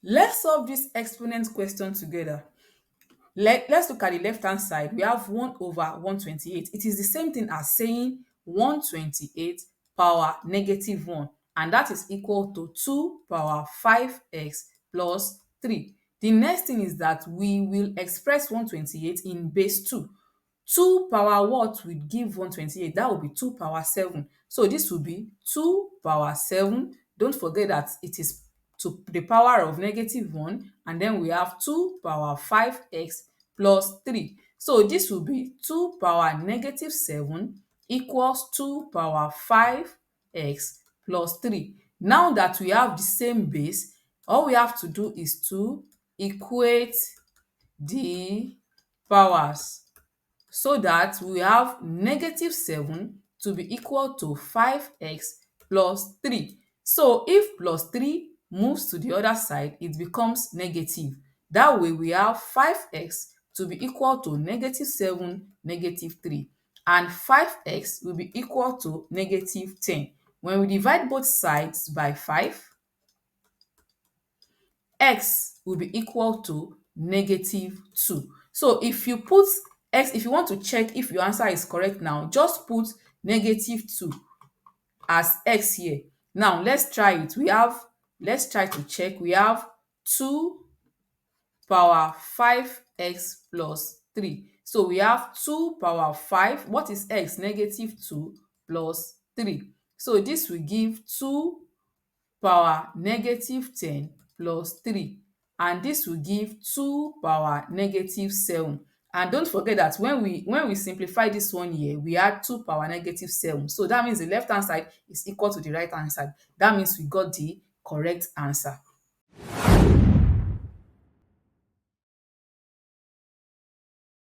Let's solve this exponent question together. Let's look at the left hand side. We have 1 over 128. It is the same thing as saying 128 power negative 1, and that is equal to 2 power 5x plus 3. The next thing is that we will express 128 in base 2. 2 power what will give 128? That will be 2 power 7. So this will be 2 power 7. Don't forget that it is to the power of negative 1, and then we have 2 power 5x plus 3. So this will be 2 power negative 7 equals 2 power 5x plus 3. Now that we have the same base, all we have to do is to equate the powers, so that we have negative 7 to be equal to 5x plus 3. So if plus 3 moves to the other side, it becomes negative. That way we have 5x to be equal to negative 7, negative 3. And 5x will be equal to negative 10. When we divide both sides by 5, x will be equal to negative 2. So if you put x, if you want to check if your answer is correct now, just put negative 2 as x here. Now let's try it. Let's try to check. We have 2 power 5x plus 3. So we have 2 power 5. What is x? Negative 2 plus 3. So this will give 2 power negative 10 plus 3, and this will give 2 power negative 7. And don't forget that when we simplify this one here, we add 2 power negative 7. So that means the left hand side is equal to the right hand side. That means we got the correct answer.